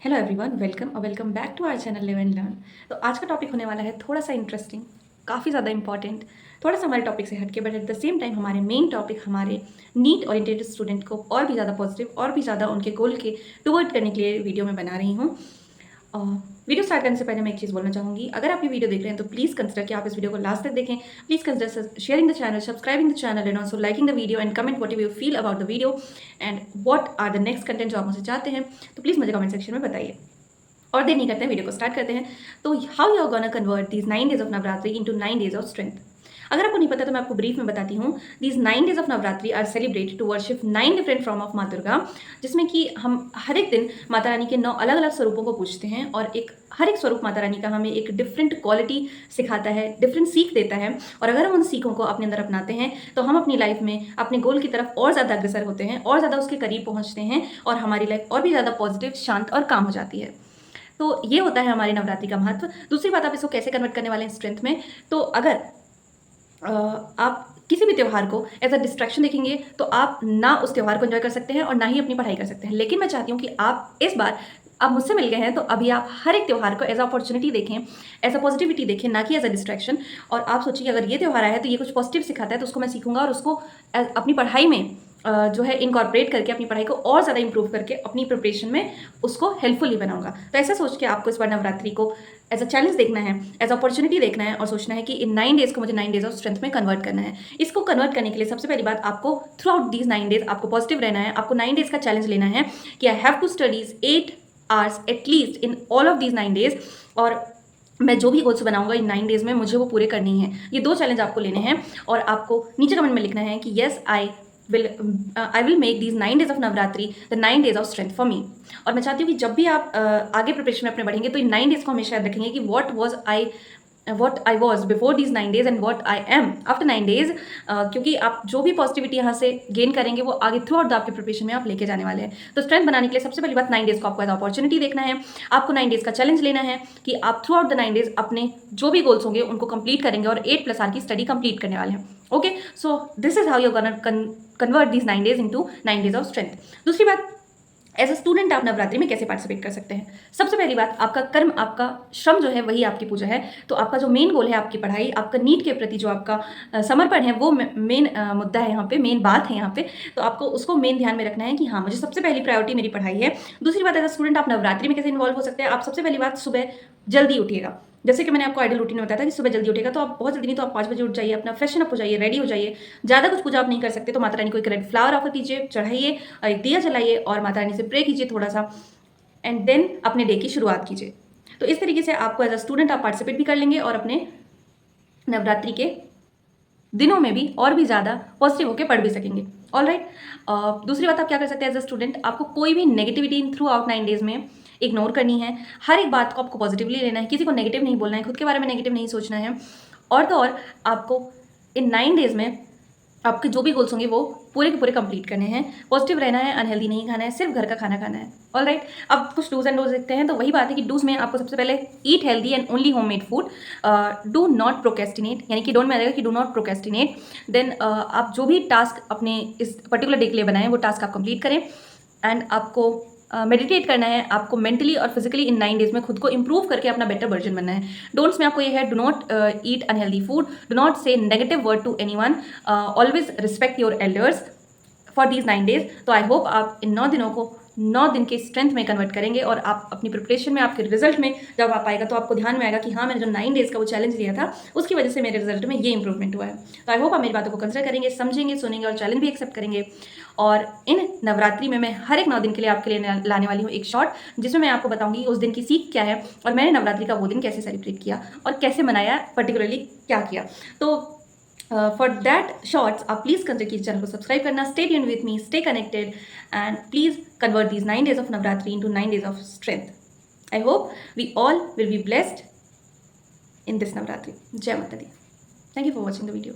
Hello everyone, welcome और welcome back to our channel live and learn. तो आज का टॉपिक होने वाला है थोड़ा सा इंटरेस्टिंग, काफ़ी ज़्यादा इंपॉर्टेंट, थोड़ा सा हमारे टॉपिक से हटके, but at the same time हमारे मेन टॉपिक हमारे नीट ओरिएंटेड स्टूडेंट को और भी ज़्यादा पॉजिटिव और भी ज़्यादा उनके गोल के टुवर्ड करने के लिए वीडियो में बना रही हूँ। वीडियो स्टार्ट करने से पहले मैं एक चीज़ बोलना चाहूँगी, अगर आप ये वीडियो देख रहे हैं तो प्लीज़ कंसिडर कि आप इस वीडियो को लास्ट तक देखें। Please consider sharing the channel, subscribing the channel and also liking the video and comment what you feel about the video and what are the next content जो आप मुझे चाहते हैं, तो प्लीज़ मुझे कमेंट सेक्शन में बताइए। और देर नहीं करते हैं, वीडियो को स्टार्ट करते हैं। तो how you are gonna convert these 9 days of Navratri into 9 days of strength. अगर आपको नहीं पता तो मैं आपको ब्रीफ में बताती हूँ। These 9 days of Navratri are celebrate to worship 9 different form of माँ दुर्गा, जिसमें कि हम हर एक दिन माता रानी के 9 अलग अलग स्वरूपों को पूजते हैं और हर एक स्वरूप माता रानी का हमें एक डिफरेंट क्वालिटी सिखाता है, डिफरेंट सीख देता है। और अगर हम उन सीखों को अपने अंदर अपनाते हैं तो हम अपनी लाइफ में अपने गोल की तरफ और ज़्यादा अग्रसर होते हैं और ज़्यादा उसके करीब पहुँचते हैं और हमारी लाइफ और भी ज़्यादा पॉजिटिव, शांत और काम हो जाती है। तो ये होता है हमारी नवरात्रि का महत्व। दूसरी बात, आप इसको कैसे कन्वर्ट करने वाले हैं स्ट्रेंथ में। तो अगर आप किसी भी त्यौहार को एज अ डिस्ट्रैक्शन देखेंगे तो आप ना उस त्यौहार को एंजॉय कर सकते हैं और ना ही अपनी पढ़ाई कर सकते हैं। लेकिन मैं चाहती हूँ कि आप इस बार, आप मुझसे मिल गए हैं तो अभी आप हर एक त्यौहार को एज अ अपॉर्चुनिटी देखें, एज अ पॉजिटिविटी देखें, ना कि एज अ डिस्ट्रैक्शन। और आप सोचिए, अगर ये त्यौहार आया है तो ये कुछ पॉजिटिव सिखाता है तो उसको मैं सीखूंगा और उसको अपनी पढ़ाई में जो है इनकॉर्पोरेट करके अपनी पढ़ाई को और ज़्यादा इंप्रूव करके अपनी प्रिपरेशन में उसको हेल्पफुली बनाऊंगा। तो ऐसा सोच के आपको इस बार नवरात्रि को एज अ चैलेंज देखना है, एज अपॉर्चुनिटी देखना है और सोचना है कि इन 9 डेज़ को मुझे 9 डेज़ ऑफ स्ट्रेंथ में कन्वर्ट करना है। इसको कन्वर्ट करने के लिए सबसे पहली बात, आपको थ्रू आउट दीज 9 डेज़ आपको पॉजिटिव रहना है। आपको 9 डेज़ का चैलेंज लेना है कि I have to studies 8 hours at least in all of these 9 days. और मैं जो भी गोल्स बनाऊंगा इन 9 डेज़ में मुझे वो पूरे करनी है। ये 2 चैलेंज आपको लेने हैं और आपको नीचे कमेंट में लिखना है कि yes I will make these 9 days of Navratri the 9 days of strength for me. और मैं चाहती हूँ कि जब भी आप आगे प्रिपरेशन में अपने बढ़ेंगे तो इन 9 डेज को हमेशा याद रखेंगे कि what I was before these 9 days and what I am after 9 days। क्योंकि आप जो भी पॉजिटिविटी यहाँ से गेन करेंगे वो आगे थ्रू आउट आपके प्रिपरेशन में आप लेके जाने वाले हैं। तो स्ट्रेंथ बनाने के लिए सबसे पहली बात, 9 डेज को आपको एज अपॉर्चुनिटी देखना है। आपको 9 डेज का चैलेंज लेना है कि आप थ्रू आउट द 9 डेज अपने जो भी गोल्स होंगे उनको कंप्लीट करेंगे और 8+R की स्टडी कंप्लीट करने वाले हैं। Okay, so this is how you gonna convert these 9 days into 9 days of strength. दूसरी बात, एज अ स्टूडेंट आप नवरात्रि में कैसे पार्टिसिपेट कर सकते हैं। सबसे पहली बात, आपका कर्म, आपका श्रम जो है वही आपकी पूजा है। तो आपका जो मेन गोल है, आपकी पढ़ाई, आपका नीट के प्रति जो आपका समर्पण है, वो मेन मुद्दा है यहाँ पे, मेन बात है यहाँ पे। तो आपको उसको मेन ध्यान में रखना है कि हाँ, मुझे सबसे पहली प्रायोरिटी मेरी पढ़ाई है। दूसरी बात, एज अ स्टूडेंट आप नवरात्रि में कैसे इन्वॉल्व हो सकते हैं। आप सबसे पहली बात, सुबह जल्दी उठिएगा। जैसे कि मैंने आपको आइडल रूटीन में बताया था कि सुबह जल्दी उठेगा, तो आप बहुत जल्दी नहीं तो आप 5 बजे उठ जाइए, अपना फ्रेशन अप हो जाइए, रेडी हो जाइए। ज़्यादा कुछ पूजा आप नहीं कर सकते तो माता रानी को एक रेड फ्लावर ऑफर कीजिए, चढ़ाइए, एक दिया जलाइए और माता रानी से प्रे कीजिए थोड़ा सा, एंड देन अपने डे की शुरुआत कीजिए। तो इस तरीके से आपको एज अ स्टूडेंट आप पार्टिसिपेट भी कर लेंगे और अपने नवरात्रि के दिनों में भी और भी ज़्यादा पॉजिटिव होकर पढ़ भी सकेंगे। ऑल राइट, दूसरी बात आप क्या कर सकते हैं एज अ स्टूडेंट, आपको कोई भी negativity in through out 9 days में इग्नोर करनी है। हर एक बात को आपको पॉजिटिवली लेना है, किसी को नेगेटिव नहीं बोलना है, खुद के बारे में नेगेटिव नहीं सोचना है। और तो और आपको इन 9 डेज में आपके जो भी गोल्स होंगे वो पूरे के पूरे कंप्लीट करने हैं। पॉजिटिव रहना है, अनहेल्दी नहीं खाना है, सिर्फ घर का खाना खाना है। ऑल राइट, अब कुछ डूज एंड डोज देखते हैं। तो वही बात है कि डूज में आपको सबसे पहले eat healthy and only homemade food, do not procrastinate, यानी कि डोंट में आएगा कि डू नॉट प्रोकेस्टिनेट। देन आप जो भी टास्क अपने इस पर्टिकुलर डे के लिए बनाएं वो टास्क आप कंप्लीट करें। एंड आपको मेडिटेट करना है, आपको मेंटली और फिजिकली इन 9 डेज में खुद को इंप्रूव करके अपना बेटर वर्जन बनना है। डोंट्स में आपको ये है, do not eat unhealthy food, do not say negative word to anyone, always respect your elders for these 9 days. तो आई होप आप इन 9 दिनों को 9 दिन के स्ट्रेंथ में कन्वर्ट करेंगे और आप अपनी प्रिपरेशन में, आपके रिजल्ट में जब आप आएगा तो आपको ध्यान में आएगा कि हाँ, मैंने जो 9 डेज का वो चैलेंज लिया था उसकी वजह से मेरे रिजल्ट में ये इंप्रूवमेंट हुआ है। तो आई होप आप मेरी बातों को कंसिडर करेंगे, समझेंगे, सुनेंगे और चैलेंज भी एक्सेप्ट करेंगे। और इन नवरात्रि में मैं हर एक 9 दिन के लिए आपके लिए लाने वाली हूँ एक शॉर्ट, जिसमें मैं आपको बताऊंगी उस दिन की सीख क्या है और मैंने नवरात्रि का वो दिन कैसे सेलिब्रेट किया और कैसे मनाया, पर्टिकुलरली क्या किया। तो फॉर दैट शॉर्ट्स आप प्लीज़ कंसिडर कीजिए चैनल को सब्सक्राइब करना। Stay tuned with me, stay connected and please convert these 9 days of Navratri into 9 days of strength. I hope we all will be blessed in this Navratri. जय माता दी। Thank you for watching the video.